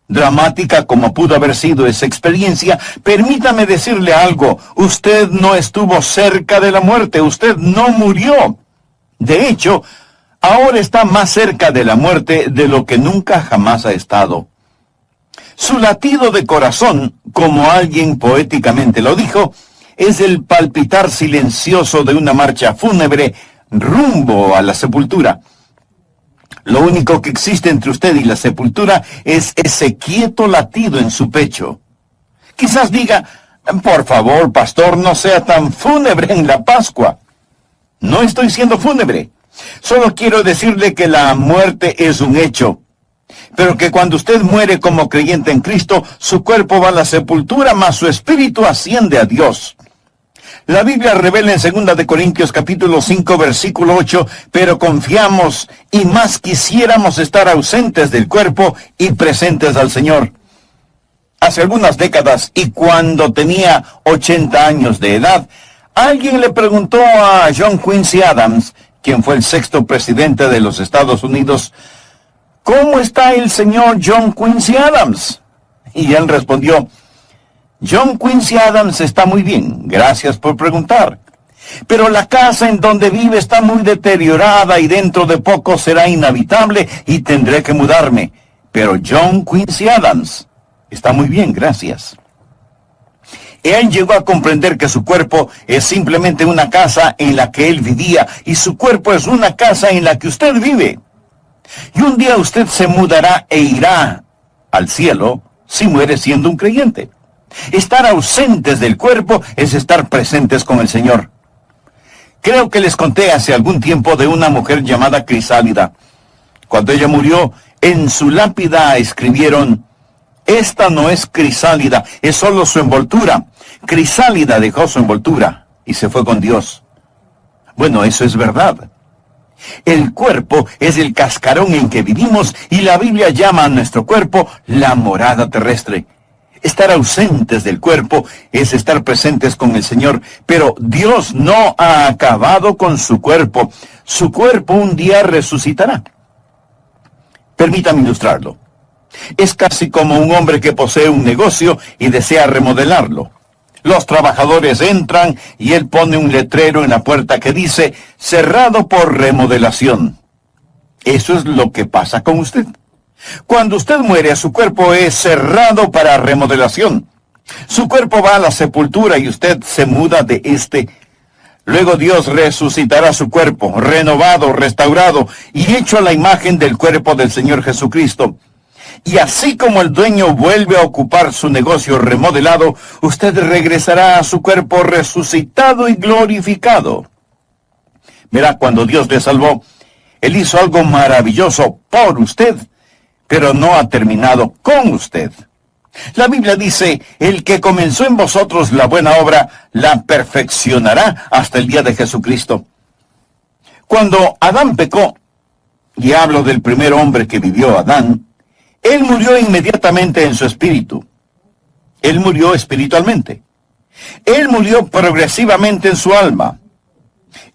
Dramática como pudo haber sido esa experiencia, permítame decirle algo. Usted no estuvo cerca de la muerte, usted no murió. De hecho, ahora está más cerca de la muerte de lo que nunca jamás ha estado. Su latido de corazón, como alguien poéticamente lo dijo, es el palpitar silencioso de una marcha fúnebre rumbo a la sepultura. Lo único que existe entre usted y la sepultura es ese quieto latido en su pecho. Quizás diga, por favor, pastor, no sea tan fúnebre en la Pascua. No estoy siendo fúnebre. Solo quiero decirle que la muerte es un hecho. Pero que cuando usted muere como creyente en Cristo, su cuerpo va a la sepultura, mas su espíritu asciende a Dios. La Biblia revela en 2 de Corintios capítulo 5 versículo 8, pero confiamos y más quisiéramos estar ausentes del cuerpo y presentes al Señor. Hace algunas décadas, y cuando tenía 80 años de edad, alguien le preguntó a John Quincy Adams, quien fue el 6º presidente de los Estados Unidos, ¿cómo está el señor John Quincy Adams? Y él respondió, John Quincy Adams está muy bien, gracias por preguntar. Pero la casa en donde vive está muy deteriorada y dentro de poco será inhabitable y tendré que mudarme. Pero John Quincy Adams está muy bien, gracias. Él llegó a comprender que su cuerpo es simplemente una casa en la que él vivía y su cuerpo es una casa en la que usted vive. Y un día usted se mudará e irá al cielo si muere siendo un creyente. Estar ausentes del cuerpo es estar presentes con el Señor. Creo que les conté hace algún tiempo de una mujer llamada Crisálida. Cuando ella murió, en su lápida escribieron, esta no es Crisálida, es solo su envoltura. Crisálida dejó su envoltura y se fue con Dios. Bueno, eso es verdad. El cuerpo es el cascarón en que vivimos y la Biblia llama a nuestro cuerpo la morada terrestre. Estar ausentes del cuerpo es estar presentes con el Señor, pero Dios no ha acabado con su cuerpo. Su cuerpo un día resucitará. Permítame ilustrarlo. Es casi como un hombre que posee un negocio y desea remodelarlo. Los trabajadores entran y él pone un letrero en la puerta que dice, cerrado por remodelación. Eso es lo que pasa con usted. Cuando usted muere, su cuerpo es cerrado para remodelación. Su cuerpo va a la sepultura y usted se muda de este. Luego Dios resucitará su cuerpo, renovado, restaurado y hecho a la imagen del cuerpo del Señor Jesucristo. Y así como el dueño vuelve a ocupar su negocio remodelado, usted regresará a su cuerpo resucitado y glorificado. Verá, cuando Dios le salvó, Él hizo algo maravilloso por usted, pero no ha terminado con usted. La Biblia dice, el que comenzó en vosotros la buena obra, la perfeccionará hasta el día de Jesucristo. Cuando Adán pecó, y hablo del primer hombre que vivió, Adán, él murió inmediatamente en su espíritu. Él murió espiritualmente. Él murió progresivamente en su alma.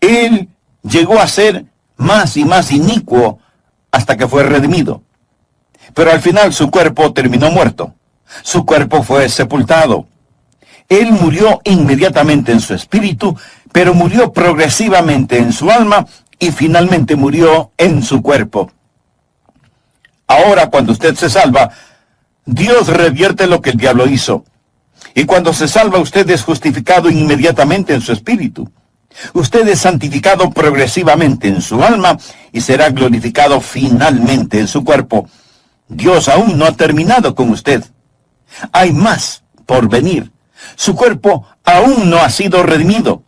Él llegó a ser más y más inicuo hasta que fue redimido. Pero al final su cuerpo terminó muerto. Su cuerpo fue sepultado. Él murió inmediatamente en su espíritu, pero murió progresivamente en su alma y finalmente murió en su cuerpo. Ahora, cuando usted se salva, Dios revierte lo que el diablo hizo. Y cuando se salva, usted es justificado inmediatamente en su espíritu. Usted es santificado progresivamente en su alma y será glorificado finalmente en su cuerpo. Dios aún no ha terminado con usted. Hay más por venir. Su cuerpo aún no ha sido redimido.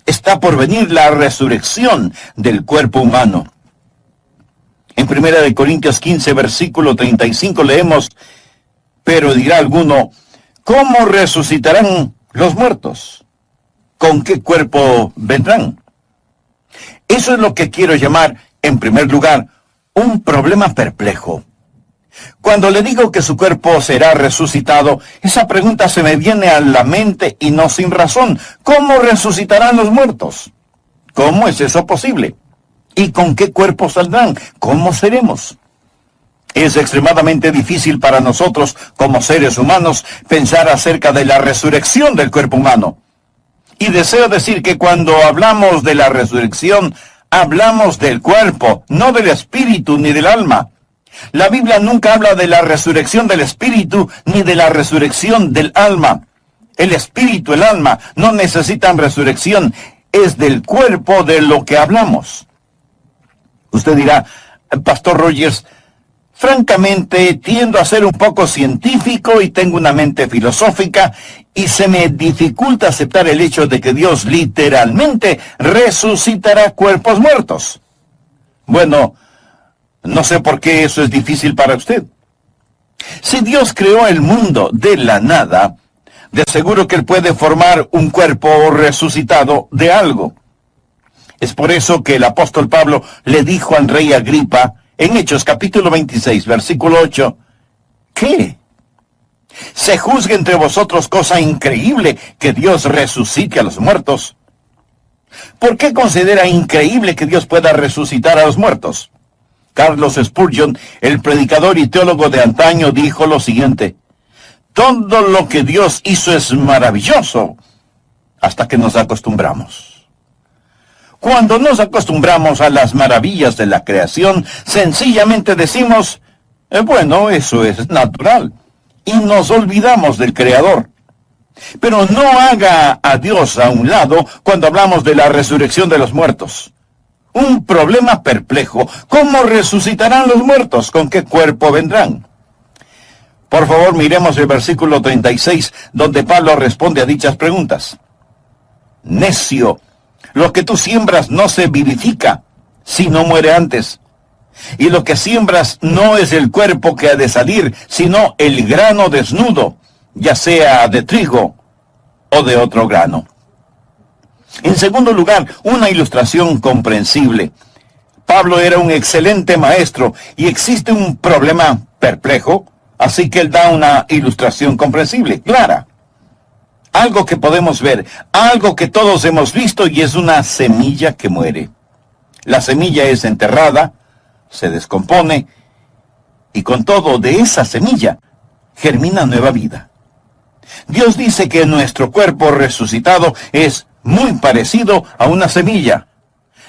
Está por venir la resurrección del cuerpo humano. En 1 Corintios 15, versículo 35 leemos, pero dirá alguno, ¿cómo resucitarán los muertos? ¿Con qué cuerpo vendrán? Eso es lo que quiero llamar, en primer lugar, un problema perplejo. Cuando le digo que su cuerpo será resucitado, esa pregunta se me viene a la mente y no sin razón. ¿Cómo resucitarán los muertos? ¿Cómo es eso posible? ¿Y con qué cuerpo saldrán? ¿Cómo seremos? Es extremadamente difícil para nosotros, como seres humanos, pensar acerca de la resurrección del cuerpo humano. Y deseo decir que cuando hablamos de la resurrección, hablamos del cuerpo, no del espíritu ni del alma. La Biblia nunca habla de la resurrección del espíritu ni de la resurrección del alma. El espíritu, el alma, no necesitan resurrección. Es del cuerpo de lo que hablamos. Usted dirá, Pastor Rogers, francamente tiendo a ser un poco científico y tengo una mente filosófica y se me dificulta aceptar el hecho de que Dios literalmente resucitará cuerpos muertos. Bueno, no sé por qué eso es difícil para usted. Si Dios creó el mundo de la nada, de seguro que Él puede formar un cuerpo resucitado de algo. Es por eso que el apóstol Pablo le dijo al rey Agripa, en Hechos capítulo 26, versículo 8, ¿qué? ¿Se juzga entre vosotros cosa increíble que Dios resucite a los muertos? ¿Por qué considera increíble que Dios pueda resucitar a los muertos? Carlos Spurgeon, el predicador y teólogo de antaño, dijo lo siguiente: todo lo que Dios hizo es maravilloso hasta que nos acostumbramos. Cuando nos acostumbramos a las maravillas de la creación, sencillamente decimos, bueno, eso es natural, y nos olvidamos del Creador. Pero no haga a Dios a un lado cuando hablamos de la resurrección de los muertos. Un problema perplejo. ¿Cómo resucitarán los muertos? ¿Con qué cuerpo vendrán? Por favor, miremos el versículo 36, donde Pablo responde a dichas preguntas. Necio, lo que tú siembras no se vivifica, si no muere antes. Y lo que siembras no es el cuerpo que ha de salir, sino el grano desnudo, ya sea de trigo o de otro grano. En segundo lugar, una ilustración comprensible. Pablo era un excelente maestro y existe un problema perplejo, así que él da una ilustración comprensible, clara. Algo que podemos ver, algo que todos hemos visto, y es una semilla que muere. La semilla es enterrada, se descompone, y con todo de esa semilla germina nueva vida. Dios dice que nuestro cuerpo resucitado es muy parecido a una semilla.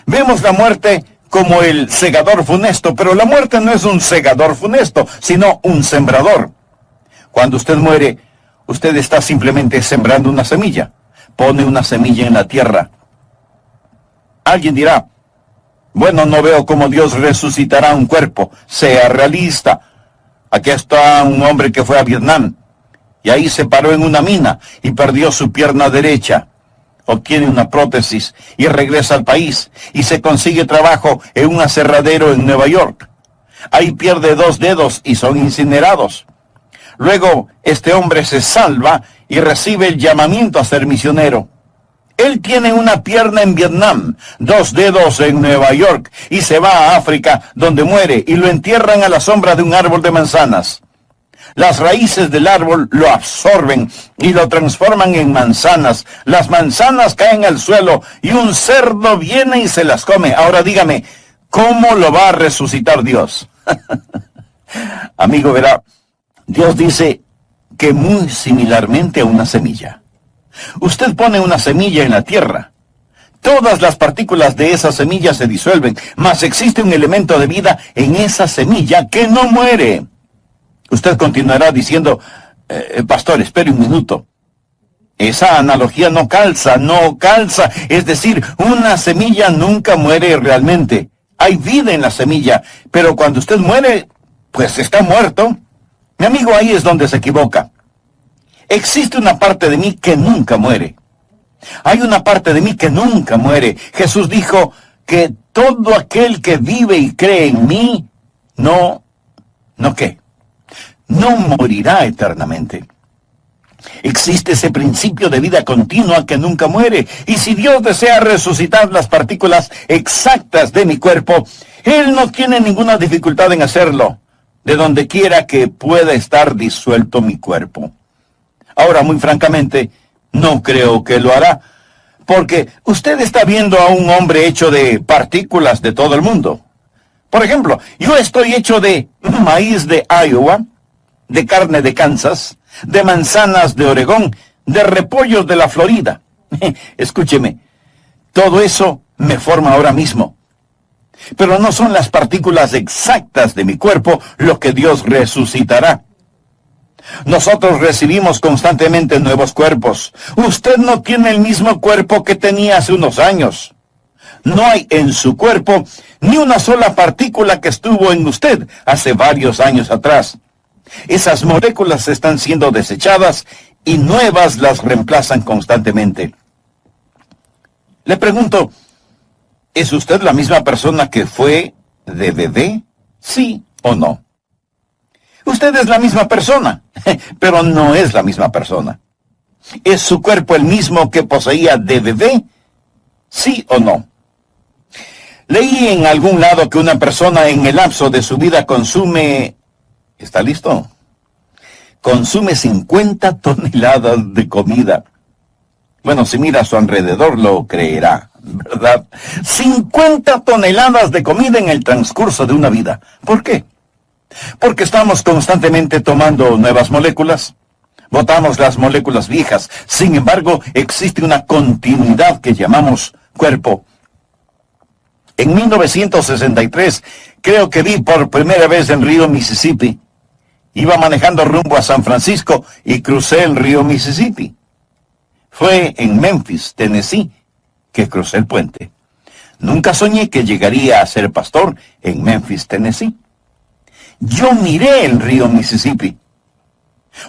Vemos la muerte como el segador funesto, pero la muerte no es un segador funesto, sino un sembrador. Cuando usted muere, usted está simplemente sembrando una semilla. Pone una semilla en la tierra. Alguien dirá, bueno, no veo cómo Dios resucitará un cuerpo. Sea realista. Aquí está un hombre que fue a Vietnam, y ahí se paró en una mina y perdió su pierna derecha. Obtiene una prótesis y regresa al país y se consigue trabajo en un aserradero en Nueva York. Ahí pierde 2 dedos y son incinerados. Luego, este hombre se salva y recibe el llamamiento a ser misionero. Él tiene una pierna en Vietnam, 2 dedos en Nueva York, y se va a África, donde muere, y lo entierran a la sombra de un árbol de manzanas. Las raíces del árbol lo absorben y lo transforman en manzanas. Las manzanas caen al suelo y un cerdo viene y se las come. Ahora dígame, ¿cómo lo va a resucitar Dios? Amigo, verá, Dios dice que muy similarmente a una semilla. Usted pone una semilla en la tierra. Todas las partículas de esa semilla se disuelven, mas existe un elemento de vida en esa semilla que no muere. Usted continuará diciendo, pastor, espere un minuto. Esa analogía no calza. Es decir, una semilla nunca muere realmente. Hay vida en la semilla, pero cuando usted muere, pues está muerto. Mi amigo, ahí es donde se equivoca. Existe una parte de mí que nunca muere. Hay una parte de mí que nunca muere. Jesús dijo que todo aquel que vive y cree en mí, no morirá eternamente. Existe ese principio de vida continua que nunca muere. Y si Dios desea resucitar las partículas exactas de mi cuerpo, Él no tiene ninguna dificultad en hacerlo, de donde quiera que pueda estar disuelto mi cuerpo. Ahora, muy francamente, no creo que lo hará, porque usted está viendo a un hombre hecho de partículas de todo el mundo. Por ejemplo, yo estoy hecho de maíz de Iowa, de carne de Kansas, de manzanas de Oregón, de repollos de la Florida. Escúcheme, todo eso me forma ahora mismo. Pero no son las partículas exactas de mi cuerpo lo que Dios resucitará. Nosotros recibimos constantemente nuevos cuerpos. Usted no tiene el mismo cuerpo que tenía hace unos años. No hay en su cuerpo ni una sola partícula que estuvo en usted hace varios años atrás. Esas moléculas están siendo desechadas y nuevas las reemplazan constantemente. Le pregunto, ¿es usted la misma persona que fue de bebé? ¿Sí o no? Usted es la misma persona, pero no es la misma persona. ¿Es su cuerpo el mismo que poseía de bebé? ¿Sí o no? Leí en algún lado que una persona en el lapso de su vida consume... ¿Está listo? Consume 50 toneladas de comida. Bueno, si mira a su alrededor lo creerá, ¿verdad? 50 toneladas de comida en el transcurso de una vida. ¿Por qué? Porque estamos constantemente tomando nuevas moléculas. Botamos las moléculas viejas. Sin embargo, existe una continuidad que llamamos cuerpo. En 1963, creo que vi por primera vez el río Mississippi. Iba manejando rumbo a San Francisco y crucé el río Mississippi. Fue en Memphis, Tennessee, que crucé el puente. Nunca soñé que llegaría a ser pastor en Memphis, Tennessee. Yo miré el río Mississippi.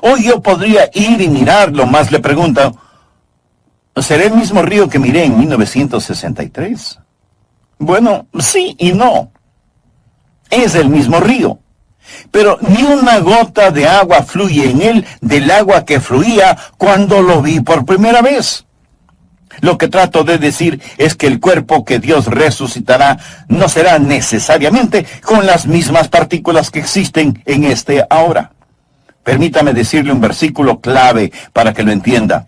Hoy yo podría ir y mirarlo, más le pregunto, ¿será el mismo río que miré en 1963? Bueno, sí y no. Es el mismo río. Pero ni una gota de agua fluye en él del agua que fluía cuando lo vi por primera vez. Lo que trato de decir es que el cuerpo que Dios resucitará no será necesariamente con las mismas partículas que existen en este ahora. Permítame decirle un versículo clave para que lo entienda.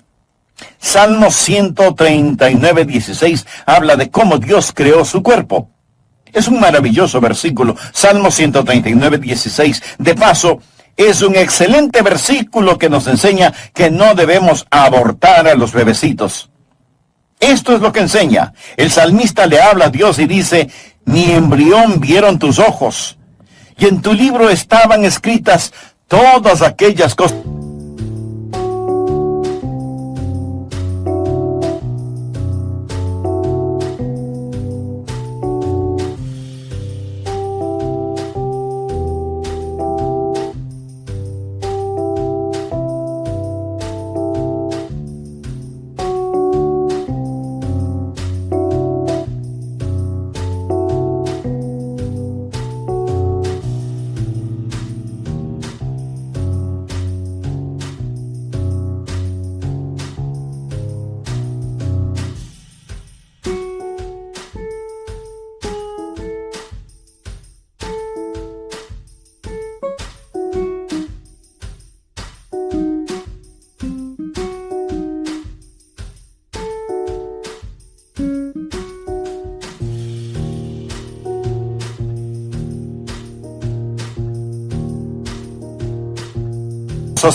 Salmo 139:16 habla de cómo Dios creó su cuerpo. Es un maravilloso versículo, Salmo 139:16. De paso, es un excelente versículo que nos enseña que no debemos abortar a los bebecitos. Esto es lo que enseña. El salmista le habla a Dios y dice, mi embrión vieron tus ojos, y en tu libro estaban escritas todas aquellas cosas.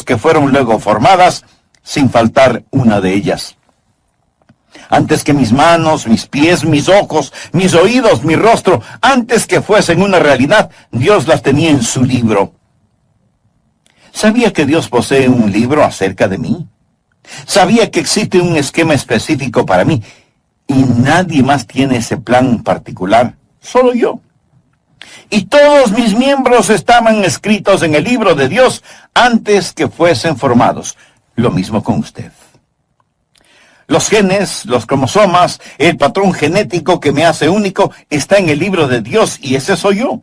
Que fueron luego formadas, sin faltar una de ellas. Antes que mis manos, mis pies, mis ojos, mis oídos, mi rostro, antes que fuesen una realidad, Dios las tenía en su libro. ¿Sabía que Dios posee un libro acerca de mí? ¿Sabía que existe un esquema específico para mí? Y nadie más tiene ese plan particular, solo yo. Y todos mis miembros estaban escritos en el libro de Dios antes que fuesen formados. Lo mismo con usted. Los genes, los cromosomas, el patrón genético que me hace único está en el libro de Dios y ese soy yo.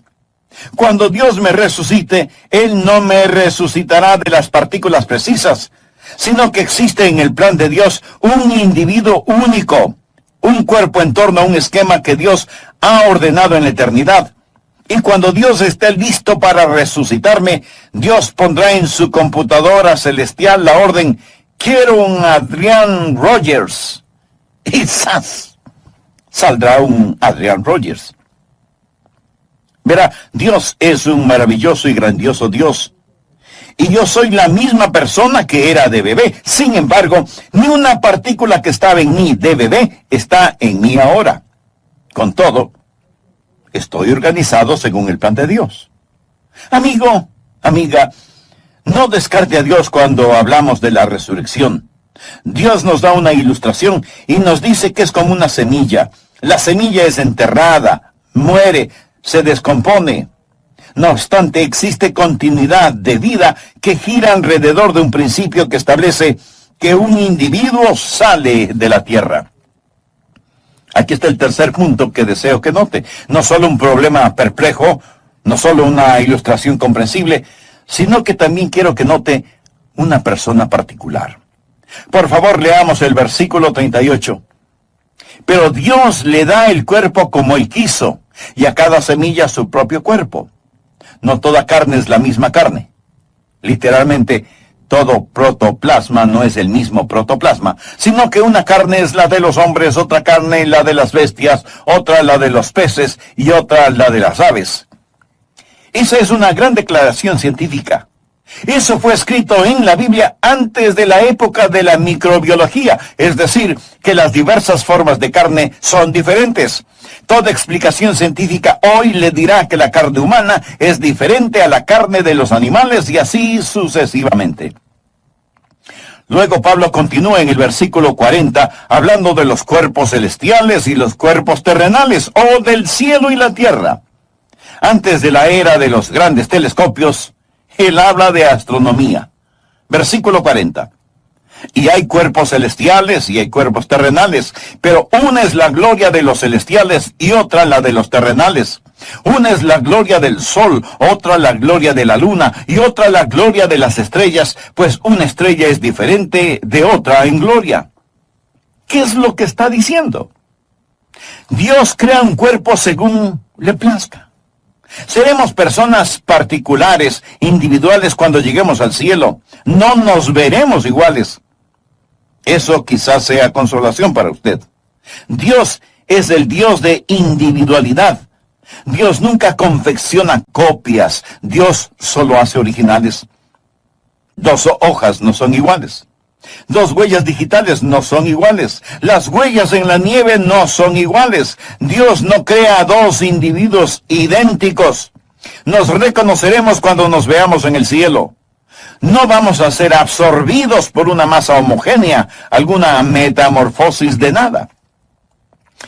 Cuando Dios me resucite, Él no me resucitará de las partículas precisas, sino que existe en el plan de Dios un individuo único, un cuerpo en torno a un esquema que Dios ha ordenado en la eternidad. Y cuando Dios esté listo para resucitarme, Dios pondrá en su computadora celestial la orden, quiero un Adrian Rogers. Y ¡zas! Saldrá un Adrian Rogers. Verá, Dios es un maravilloso y grandioso Dios. Y yo soy la misma persona que era de bebé. Sin embargo, ni una partícula que estaba en mí de bebé está en mí ahora. Con todo, estoy organizado según el plan de Dios. Amigo, amiga, no descarte a Dios cuando hablamos de la resurrección. Dios nos da una ilustración y nos dice que es como una semilla. La semilla es enterrada, muere, se descompone. No obstante, existe continuidad de vida que gira alrededor de un principio que establece que un individuo sale de la tierra. Aquí está el tercer punto que deseo que note. No solo un problema perplejo, no solo una ilustración comprensible, sino que también quiero que note una persona particular. Por favor, leamos el versículo 38. Pero Dios le da el cuerpo como Él quiso, y a cada semilla su propio cuerpo. No toda carne es la misma carne. Literalmente, todo protoplasma no es el mismo protoplasma, sino que una carne es la de los hombres, otra carne la de las bestias, otra la de los peces y otra la de las aves. Esa es una gran declaración científica. Eso fue escrito en la Biblia antes de la época de la microbiología, es decir, que las diversas formas de carne son diferentes. Toda explicación científica hoy le dirá que la carne humana es diferente a la carne de los animales y así sucesivamente. Luego Pablo continúa en el versículo 40 hablando de los cuerpos celestiales y los cuerpos terrenales, o del cielo y la tierra. Antes de la era de los grandes telescopios, él habla de astronomía. Versículo 40. Y hay cuerpos celestiales y hay cuerpos terrenales, pero una es la gloria de los celestiales y otra la de los terrenales. Una es la gloria del sol, otra la gloria de la luna y otra la gloria de las estrellas, pues una estrella es diferente de otra en gloria. ¿Qué es lo que está diciendo? Dios crea un cuerpo según le plazca. Seremos personas particulares, individuales cuando lleguemos al cielo. No nos veremos iguales. Eso quizás sea consolación para usted. Dios es el Dios de individualidad. Dios nunca confecciona copias. Dios solo hace originales. 2 hojas no son iguales. 2 huellas digitales no son iguales. Las huellas en la nieve no son iguales. Dios no crea 2 individuos idénticos. Nos reconoceremos cuando nos veamos en el cielo. No vamos a ser absorbidos por una masa homogénea, alguna metamorfosis de nada.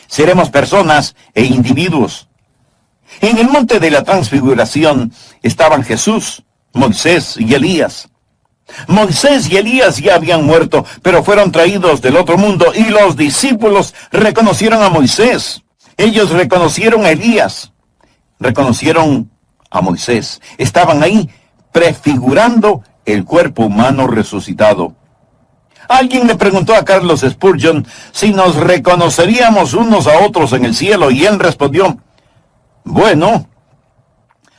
Seremos personas e individuos. En el monte de la transfiguración estaban Jesús, Moisés y Elías. Moisés y Elías ya habían muerto, pero fueron traídos del otro mundo, y los discípulos reconocieron a Moisés. Ellos reconocieron a Elías, reconocieron a Moisés. Estaban ahí prefigurando el cuerpo humano resucitado. Alguien le preguntó a Carlos Spurgeon si nos reconoceríamos unos a otros en el cielo, y él respondió: bueno,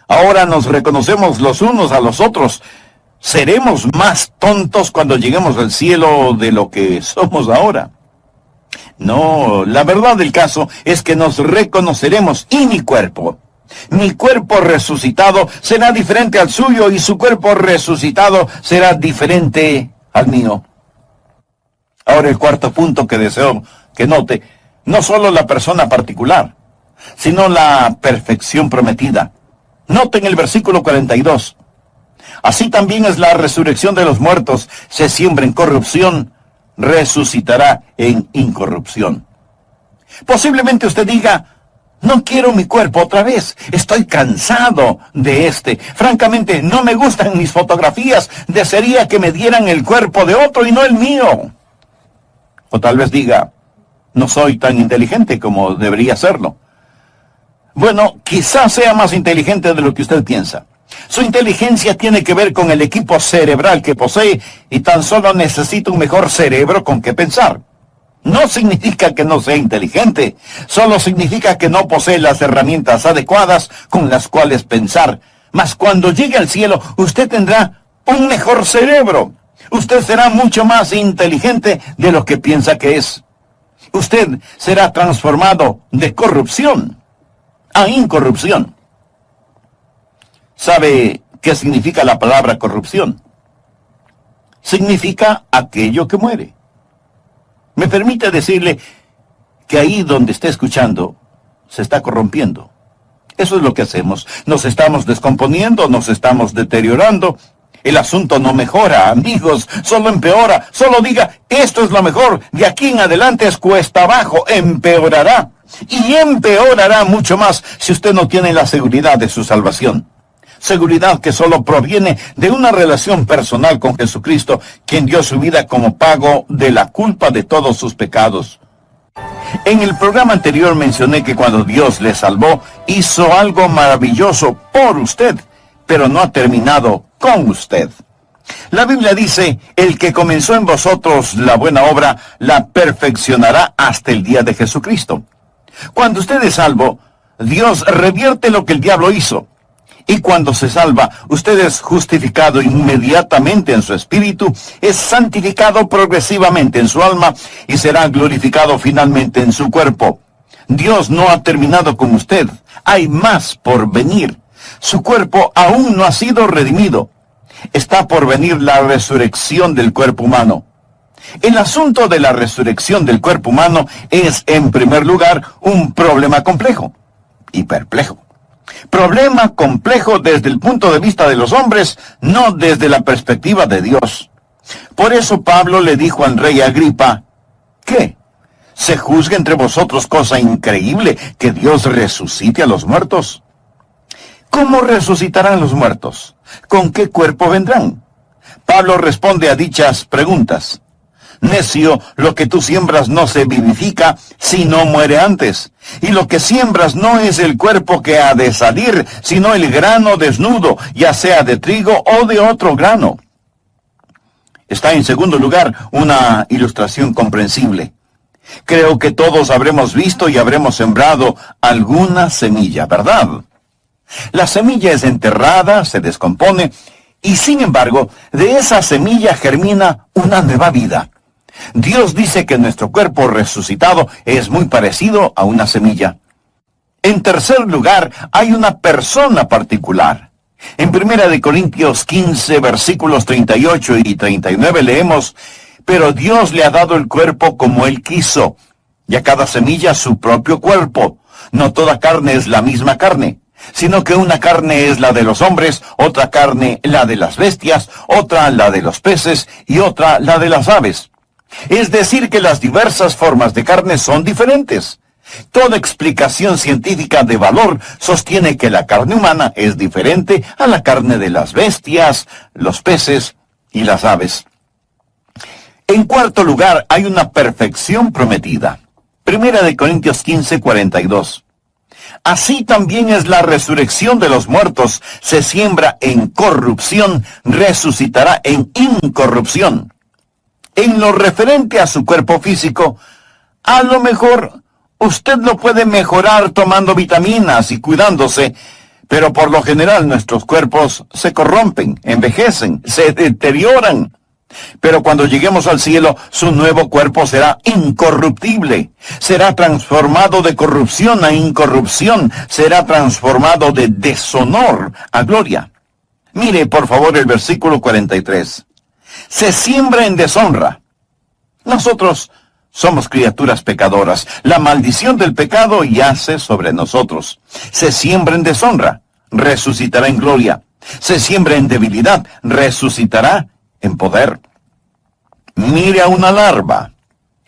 ahora nos reconocemos los unos a los otros. ¿Seremos más tontos cuando lleguemos al cielo de lo que somos ahora? No, la verdad del caso es que nos reconoceremos, y mi cuerpo resucitado será diferente al suyo, y su cuerpo resucitado será diferente al mío. Ahora el cuarto punto que deseo que note, no solo la persona particular, sino la perfección prometida. Noten el versículo 42. Así también es la resurrección de los muertos. Se siembra en corrupción, resucitará en incorrupción. Posiblemente usted diga: no quiero mi cuerpo otra vez. Estoy cansado de este. Francamente, no me gustan mis fotografías. Desearía que me dieran el cuerpo de otro y no el mío. O tal vez diga: no soy tan inteligente como debería serlo. Bueno, quizás sea más inteligente de lo que usted piensa. Su inteligencia tiene que ver con el equipo cerebral que posee, y tan solo necesita un mejor cerebro con que pensar. No significa que no sea inteligente, solo significa que no posee las herramientas adecuadas con las cuales pensar. Mas cuando llegue al cielo, usted tendrá un mejor cerebro. Usted será mucho más inteligente de lo que piensa que es. Usted será transformado de corrupción a incorrupción. ¿Sabe qué significa la palabra corrupción? Significa aquello que muere. Me permite decirle que ahí donde esté escuchando, se está corrompiendo. Eso es lo que hacemos. Nos estamos descomponiendo, nos estamos deteriorando. El asunto no mejora, amigos, solo empeora. Solo diga, esto es lo mejor, de aquí en adelante es cuesta abajo, empeorará. Y empeorará mucho más si usted no tiene la seguridad de su salvación. Seguridad que solo proviene de una relación personal con Jesucristo, quien dio su vida como pago de la culpa de todos sus pecados. En el programa anterior mencioné que cuando Dios le salvó, hizo algo maravilloso por usted, pero no ha terminado con usted. La Biblia dice, el que comenzó en vosotros la buena obra, la perfeccionará hasta el día de Jesucristo. Cuando usted es salvo, Dios revierte lo que el diablo hizo. Y cuando se salva, usted es justificado inmediatamente en su espíritu, es santificado progresivamente en su alma y será glorificado finalmente en su cuerpo. Dios no ha terminado con usted, hay más por venir. Su cuerpo aún no ha sido redimido. Está por venir la resurrección del cuerpo humano. El asunto de la resurrección del cuerpo humano es, en primer lugar, un problema complejo y perplejo. Problema complejo desde el punto de vista de los hombres, no desde la perspectiva de Dios. Por eso Pablo le dijo al rey Agripa, ¿qué? ¿Se juzga entre vosotros cosa increíble que Dios resucite a los muertos? ¿Cómo resucitarán los muertos? ¿Con qué cuerpo vendrán? Pablo responde a dichas preguntas. Necio, lo que tú siembras no se vivifica, sino muere antes. Y lo que siembras no es el cuerpo que ha de salir, sino el grano desnudo, ya sea de trigo o de otro grano. Está en segundo lugar una ilustración comprensible. Creo que todos habremos visto y habremos sembrado alguna semilla, ¿verdad? La semilla es enterrada, se descompone, y sin embargo, de esa semilla germina una nueva vida. Dios dice que nuestro cuerpo resucitado es muy parecido a una semilla. En tercer lugar, hay una persona particular. En 1 Corintios 15, versículos 38 y 39 leemos, pero Dios le ha dado el cuerpo como Él quiso, y a cada semilla su propio cuerpo. No toda carne es la misma carne, sino que una carne es la de los hombres, otra carne la de las bestias, otra la de los peces y otra la de las aves. Es decir, que las diversas formas de carne son diferentes. Toda explicación científica de valor sostiene que la carne humana es diferente a la carne de las bestias, los peces y las aves. En cuarto lugar, hay una perfección prometida. 1 Corintios 15, 42. Así también es la resurrección de los muertos. Se siembra en corrupción, resucitará en incorrupción. En lo referente a su cuerpo físico, a lo mejor usted lo puede mejorar tomando vitaminas y cuidándose, pero por lo general nuestros cuerpos se corrompen, envejecen, se deterioran. Pero cuando lleguemos al cielo, su nuevo cuerpo será incorruptible. Será transformado de corrupción a incorrupción. Será transformado de deshonor a gloria. Mire, por favor, el versículo 43. Se siembra en deshonra. Nosotros somos criaturas pecadoras. La maldición del pecado yace sobre nosotros. Se siembra en deshonra, resucitará en gloria. Se siembra en debilidad, resucitará en poder. Mire a una larva.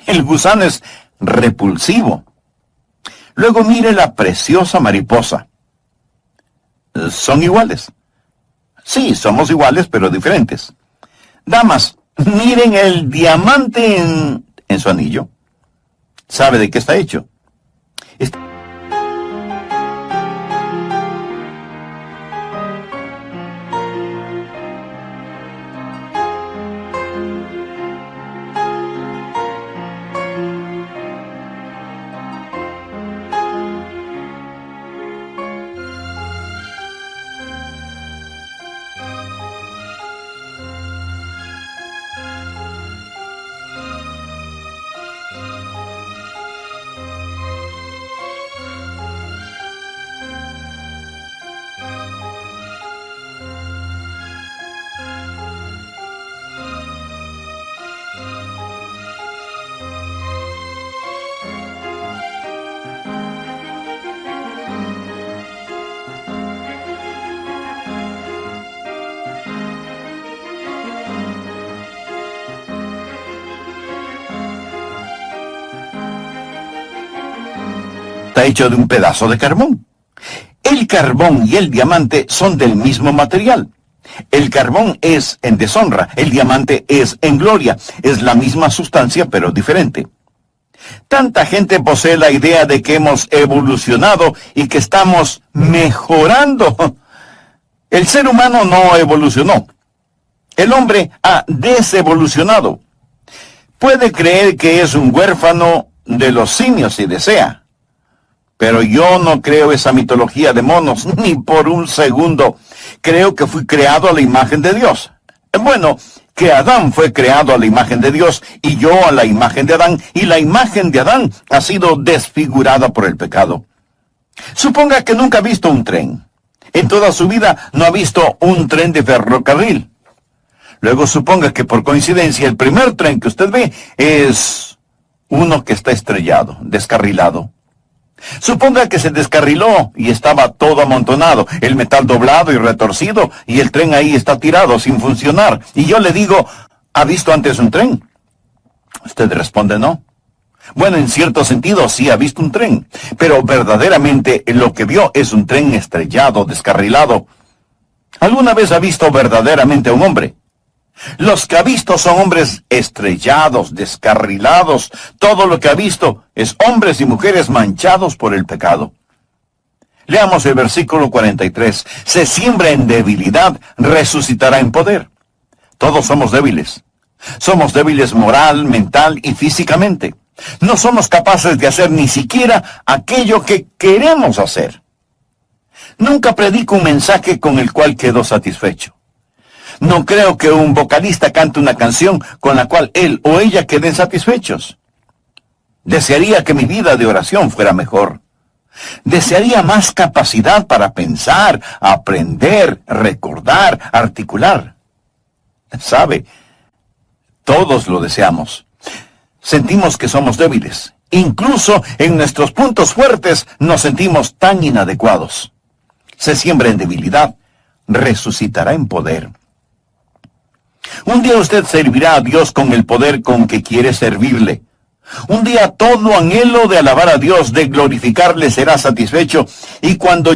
El gusano es repulsivo. Luego mire la preciosa mariposa. ¿Son iguales? Sí, somos iguales, pero diferentes. Damas, miren el diamante en su anillo. ¿Sabe de qué está hecho? está hecho de un pedazo de carbón. El carbón y el diamante son del mismo material. El carbón es en deshonra, el diamante es en gloria. Es la misma sustancia, pero diferente. Tanta gente posee la idea de que hemos evolucionado y que estamos mejorando. El ser humano no evolucionó. El hombre ha desevolucionado. Puede creer que es un huérfano de los simios si desea. Pero yo no creo esa mitología de monos, ni por un segundo. Creo que fui creado a la imagen de Dios. Bueno, que Adán fue creado a la imagen de Dios y yo a la imagen de Adán, y la imagen de Adán ha sido desfigurada por el pecado. Suponga que nunca ha visto un tren. En toda su vida no ha visto un tren de ferrocarril. Luego suponga que por coincidencia el primer tren que usted ve es uno que está estrellado, descarrilado. Suponga que se descarriló y estaba todo amontonado, el metal doblado y retorcido, y el tren ahí está tirado, sin funcionar. Y yo le digo, ¿ha visto antes un tren? Usted responde no. Bueno, en cierto sentido sí ha visto un tren, pero verdaderamente lo que vio es un tren estrellado, descarrilado. ¿Alguna vez ha visto verdaderamente a un hombre? Los que ha visto son hombres estrellados, descarrilados. Todo lo que ha visto es hombres y mujeres manchados por el pecado. Leamos el versículo 43. Se siembra en debilidad, resucitará en poder. Todos somos débiles. Somos débiles moral, mental y físicamente. No somos capaces de hacer ni siquiera aquello que queremos hacer. Nunca predico un mensaje con el cual quedo satisfecho. No creo que un vocalista cante una canción con la cual él o ella queden satisfechos. Desearía que mi vida de oración fuera mejor. Desearía más capacidad para pensar, aprender, recordar, articular. ¿Sabe? Todos lo deseamos. Sentimos que somos débiles. Incluso en nuestros puntos fuertes nos sentimos tan inadecuados. Se siembra en debilidad, resucitará en poder. Un día usted servirá a Dios con el poder con que quiere servirle. Un día todo anhelo de alabar a Dios, de glorificarle, será satisfecho. Y cuando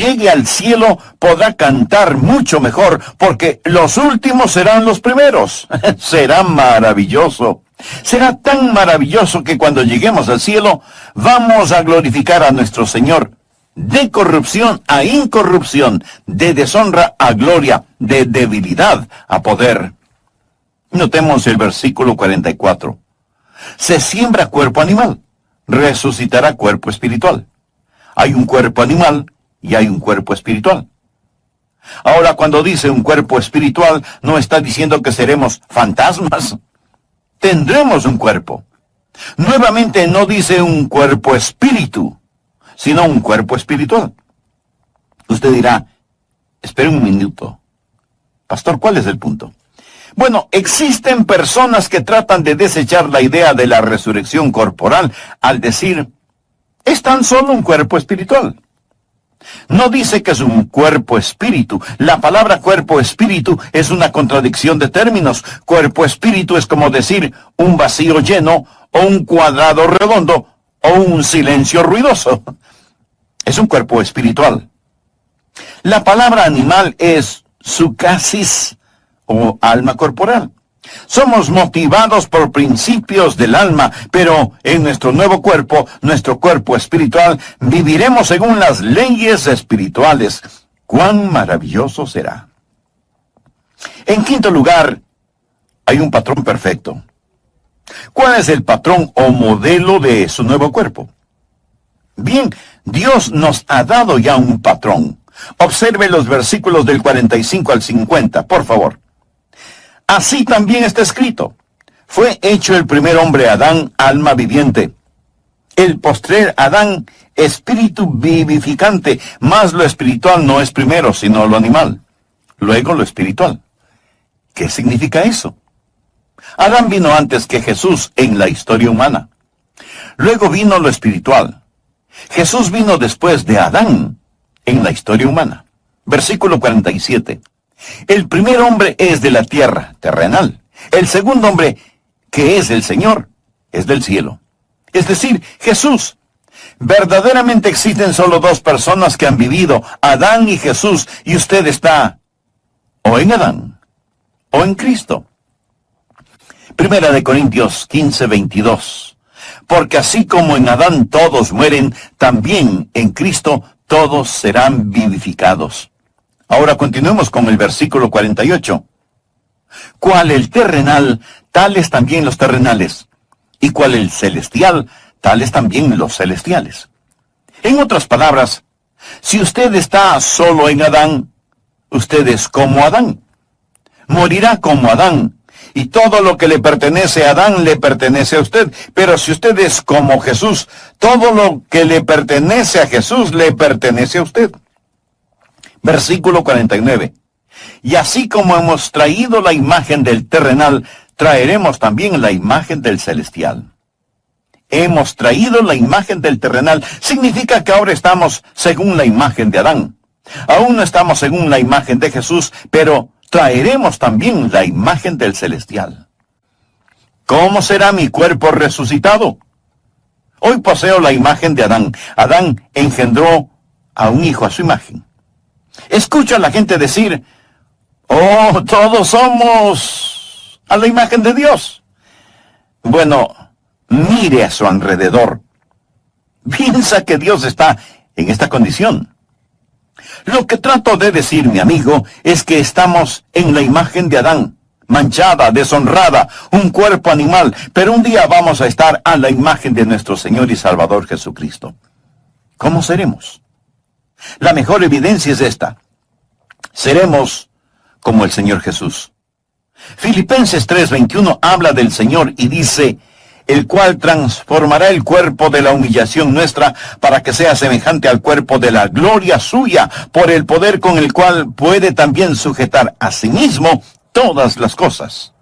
llegue al cielo, podrá cantar mucho mejor, porque los últimos serán los primeros. Será maravilloso. Será tan maravilloso que cuando lleguemos al cielo, vamos a glorificar a nuestro Señor. De corrupción a incorrupción, de deshonra a gloria, de debilidad a poder. Notemos el versículo 44. Se siembra cuerpo animal, resucitará cuerpo espiritual. Hay un cuerpo animal y hay un cuerpo espiritual. Ahora, cuando dice un cuerpo espiritual, no está diciendo que seremos fantasmas. Tendremos un cuerpo. Nuevamente no dice un cuerpo espíritu, sino un cuerpo espiritual. Usted dirá, espere un minuto. Pastor, ¿cuál es el punto? Bueno, existen personas que tratan de desechar la idea de la resurrección corporal al decir, es tan solo un cuerpo espiritual. No dice que es un cuerpo espíritu. La palabra cuerpo espíritu es una contradicción de términos. Cuerpo espíritu es como decir un vacío lleno, o un cuadrado redondo, o un silencio ruidoso. Es un cuerpo espiritual. La palabra animal es sucasis, o alma corporal. Somos motivados por principios del alma, pero en nuestro nuevo cuerpo, nuestro cuerpo espiritual, viviremos según las leyes espirituales. ¡Cuán maravilloso será! En quinto lugar, hay un patrón perfecto. ¿Cuál es el patrón o modelo de su nuevo cuerpo? Bien, Dios nos ha dado ya un patrón. Observe los versículos del 45 al 50, por favor. Así también está escrito: fue hecho el primer hombre Adán, alma viviente. El postrer Adán, espíritu vivificante, mas lo espiritual no es primero, sino lo animal. Luego lo espiritual. ¿Qué significa eso? Adán vino antes que Jesús en la historia humana. Luego vino lo espiritual. Jesús vino después de Adán en la historia humana. Versículo 47. El primer hombre es de la tierra, terrenal. El segundo hombre, que es el Señor, es del cielo. Es decir, Jesús. Verdaderamente existen solo dos personas que han vivido, Adán y Jesús, y usted está o en Adán o en Cristo. Primera de Corintios 15:22. Porque así como en Adán todos mueren, también en Cristo todos serán vivificados. Ahora continuemos con el versículo 48. Cual el terrenal, tales también los terrenales. Y cual el celestial, tales también los celestiales. En otras palabras, si usted está solo en Adán, usted es como Adán. Morirá como Adán. Y todo lo que le pertenece a Adán le pertenece a usted. Pero si usted es como Jesús, todo lo que le pertenece a Jesús le pertenece a usted. Versículo 49. Y así como hemos traído la imagen del terrenal, traeremos también la imagen del celestial. Hemos traído la imagen del terrenal. Significa que ahora estamos según la imagen de Adán. Aún no estamos según la imagen de Jesús, pero traeremos también la imagen del celestial. ¿Cómo será mi cuerpo resucitado? Hoy poseo la imagen de Adán. Adán engendró a un hijo a su imagen. Escucho a la gente decir: oh, todos somos a la imagen de Dios. Bueno, mire a su alrededor. Piensa que Dios está en esta condición. Lo que trato de decir, mi amigo, es que estamos en la imagen de Adán, manchada, deshonrada, un cuerpo animal, pero un día vamos a estar a la imagen de nuestro Señor y Salvador Jesucristo. ¿Cómo seremos? La mejor evidencia es esta: seremos como el Señor Jesús. Filipenses 3:21 habla del Señor y dice: el cual transformará el cuerpo de la humillación nuestra para que sea semejante al cuerpo de la gloria suya, por el poder con el cual puede también sujetar a sí mismo todas las cosas.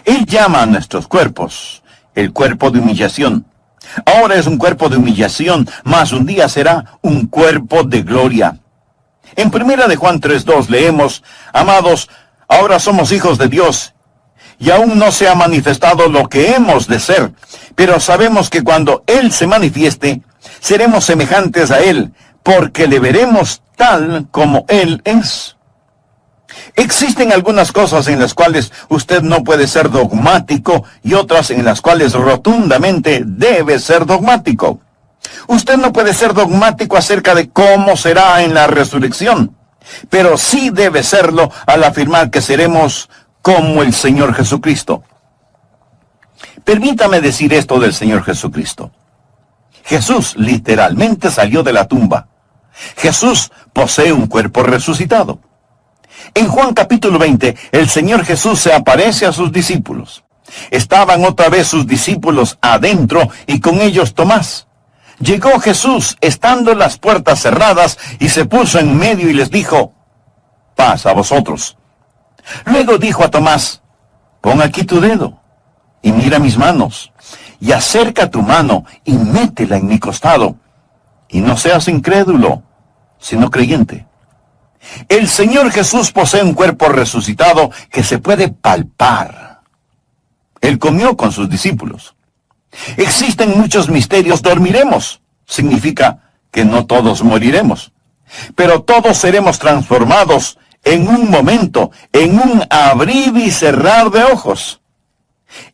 Él llama a nuestros cuerpos el cuerpo de humillación. Ahora es un cuerpo de humillación, mas un día será un cuerpo de gloria. En 1 de Juan 3:2 leemos: amados, ahora somos hijos de Dios, y aún no se ha manifestado lo que hemos de ser, pero sabemos que cuando Él se manifieste, seremos semejantes a Él, porque le veremos tal como Él es. Existen algunas cosas en las cuales usted no puede ser dogmático y otras en las cuales rotundamente debe ser dogmático. Usted no puede ser dogmático acerca de cómo será en la resurrección, pero sí debe serlo al afirmar que seremos como el Señor Jesucristo. Permítame decir esto del Señor Jesucristo. Jesús literalmente salió de la tumba. Jesús posee un cuerpo resucitado. En Juan capítulo 20, el Señor Jesús se aparece a sus discípulos. Estaban otra vez sus discípulos adentro y con ellos Tomás. Llegó Jesús estando las puertas cerradas y se puso en medio y les dijo: paz a vosotros. Luego dijo a Tomás: pon aquí tu dedo y mira mis manos, y acerca tu mano y métela en mi costado, y no seas incrédulo, sino creyente. El Señor Jesús posee un cuerpo resucitado que se puede palpar. Él comió con sus discípulos. Existen muchos misterios. Dormiremos significa que no todos moriremos, pero todos seremos transformados en un momento, en un abrir y cerrar de ojos.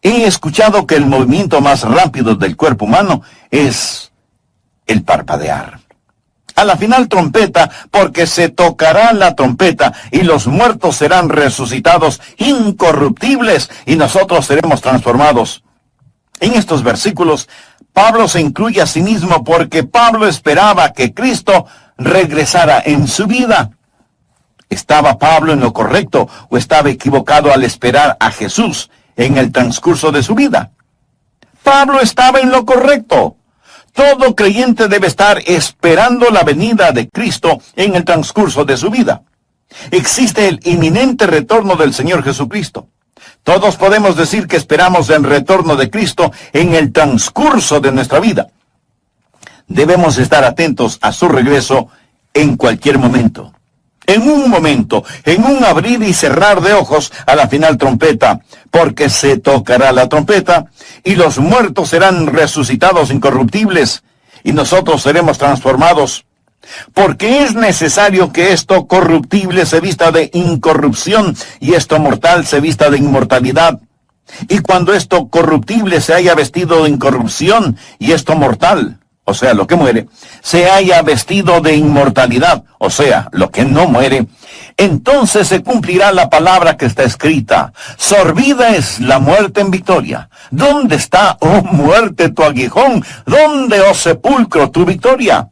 He escuchado que el movimiento más rápido del cuerpo humano es el parpadear. A la final trompeta, porque se tocará la trompeta y los muertos serán resucitados incorruptibles y nosotros seremos transformados. En estos versículos, Pablo se incluye a sí mismo porque Pablo esperaba que Cristo regresara en su vida. ¿Estaba Pablo en lo correcto o estaba equivocado al esperar a Jesús en el transcurso de su vida? Pablo estaba en lo correcto. Todo creyente debe estar esperando la venida de Cristo en el transcurso de su vida. Existe el inminente retorno del Señor Jesucristo. Todos podemos decir que esperamos el retorno de Cristo en el transcurso de nuestra vida. Debemos estar atentos a su regreso en cualquier momento. En un momento, en un abrir y cerrar de ojos a la final trompeta, porque se tocará la trompeta y los muertos serán resucitados incorruptibles y nosotros seremos transformados. Porque es necesario que esto corruptible se vista de incorrupción y esto mortal se vista de inmortalidad. Y cuando esto corruptible se haya vestido de incorrupción y esto mortal, o sea, lo que muere, se haya vestido de inmortalidad, o sea, lo que no muere, entonces se cumplirá la palabra que está escrita: sorbida es la muerte en victoria. ¿Dónde está, oh muerte, tu aguijón? ¿Dónde, oh sepulcro, tu victoria?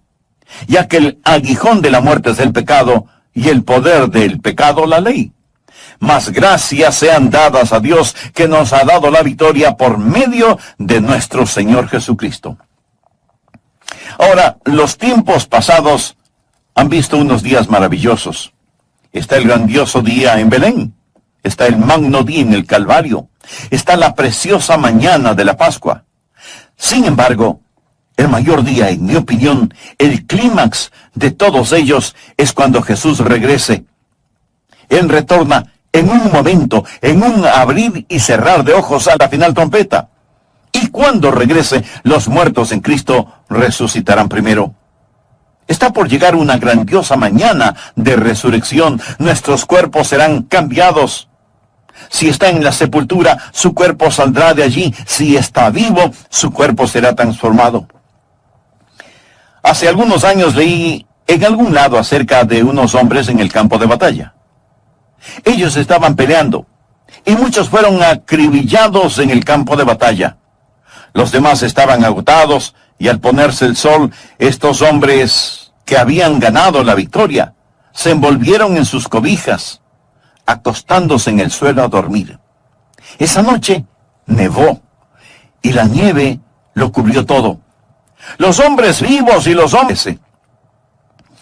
Ya que el aguijón de la muerte es el pecado, y el poder del pecado la ley. Mas gracias sean dadas a Dios que nos ha dado la victoria por medio de nuestro Señor Jesucristo. Ahora, los tiempos pasados han visto unos días maravillosos. Está el grandioso día en Belén. Está el magno día en el Calvario. Está la preciosa mañana de la Pascua. Sin embargo, el mayor día, en mi opinión, el clímax de todos ellos es cuando Jesús regrese. Él retorna en un momento, en un abrir y cerrar de ojos a la final trompeta. Y cuando regrese, los muertos en Cristo resucitarán primero. Está por llegar una grandiosa mañana de resurrección. Nuestros cuerpos serán cambiados. Si está en la sepultura, su cuerpo saldrá de allí. Si está vivo, su cuerpo será transformado. Hace algunos años leí en algún lado acerca de unos hombres en el campo de batalla. Ellos estaban peleando, y muchos fueron acribillados en el campo de batalla. Los demás estaban agotados, y al ponerse el sol, estos hombres que habían ganado la victoria, se envolvieron en sus cobijas, acostándose en el suelo a dormir. Esa noche nevó, y la nieve lo cubrió todo. Los hombres vivos y los hombres...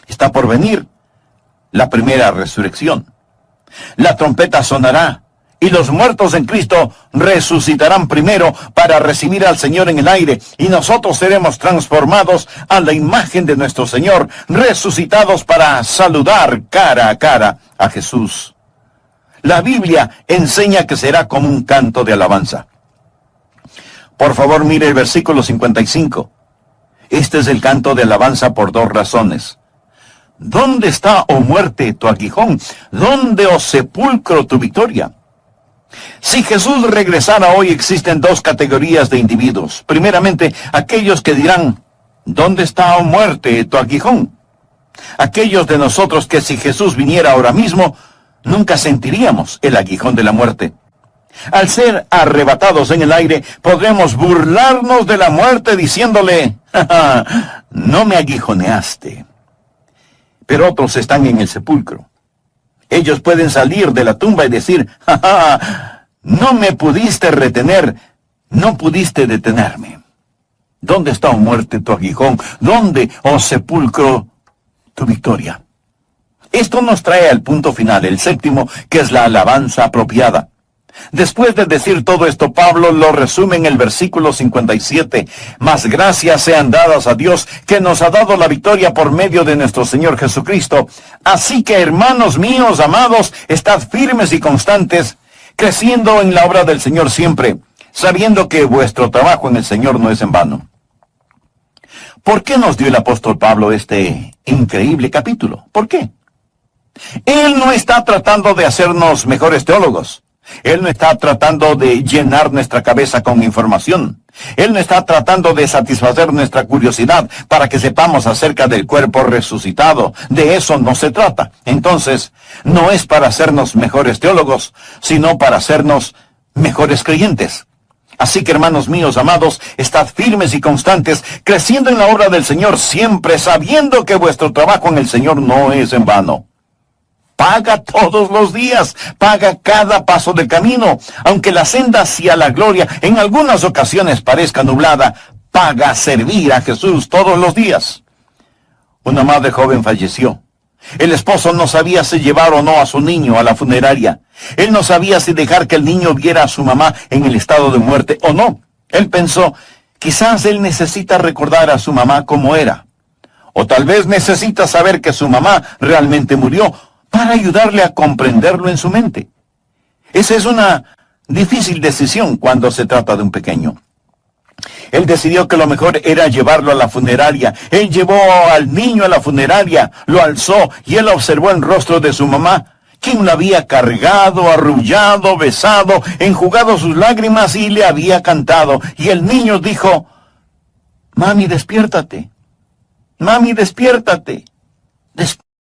Está por venir la primera resurrección. La trompeta sonará, y los muertos en Cristo resucitarán primero para recibir al Señor en el aire, y nosotros seremos transformados a la imagen de nuestro Señor, resucitados para saludar cara a cara a Jesús. La Biblia enseña que será como un canto de alabanza. Por favor, mire el versículo 55. Este es el canto de alabanza por dos razones. ¿Dónde está, oh muerte, tu aguijón? ¿Dónde, oh sepulcro, tu victoria? Si Jesús regresara hoy, existen dos categorías de individuos. Primeramente, aquellos que dirán: ¿dónde está, oh muerte, tu aguijón? Aquellos de nosotros que si Jesús viniera ahora mismo, nunca sentiríamos el aguijón de la muerte. Al ser arrebatados en el aire, podremos burlarnos de la muerte diciéndole, «Ja, ja, no me aguijoneaste». Pero otros están en el sepulcro. Ellos pueden salir de la tumba y decir, «Ja, ja, no me pudiste retener, no pudiste detenerme». ¿Dónde está, oh muerte, tu aguijón? ¿Dónde, oh sepulcro, tu victoria? Esto nos trae al punto final, el séptimo, que es la alabanza apropiada. Después de decir todo esto, Pablo lo resume en el versículo 57. Mas gracias sean dadas a Dios, que nos ha dado la victoria por medio de nuestro Señor Jesucristo. Así que, hermanos míos, amados, estad firmes y constantes, creciendo en la obra del Señor siempre, sabiendo que vuestro trabajo en el Señor no es en vano. ¿Por qué nos dio el apóstol Pablo este increíble capítulo? ¿Por qué? Él no está tratando de hacernos mejores teólogos. Él no está tratando de llenar nuestra cabeza con información. Él no está tratando de satisfacer nuestra curiosidad para que sepamos acerca del cuerpo resucitado. De eso no se trata. Entonces, no es para hacernos mejores teólogos, sino para hacernos mejores creyentes. Así que, hermanos míos, amados, estad firmes y constantes, creciendo en la obra del Señor siempre, sabiendo que vuestro trabajo en el Señor no es en vano. Paga todos los días, paga cada paso del camino. Aunque la senda hacia la gloria en algunas ocasiones parezca nublada, paga servir a Jesús todos los días. Una madre joven falleció. El esposo no sabía si llevar o no a su niño a la funeraria. Él no sabía si dejar que el niño viera a su mamá en el estado de muerte o no. Él pensó, quizás él necesita recordar a su mamá como era. O tal vez necesita saber que su mamá realmente murió, para ayudarle a comprenderlo en su mente. Esa es una difícil decisión cuando se trata de un pequeño. Él decidió que lo mejor era llevarlo a la funeraria. Él llevó al niño a la funeraria, lo alzó y él observó el rostro de su mamá, quien lo había cargado, arrullado, besado, enjugado sus lágrimas y le había cantado. Y el niño dijo, «Mami, despiértate. Mami, despiértate.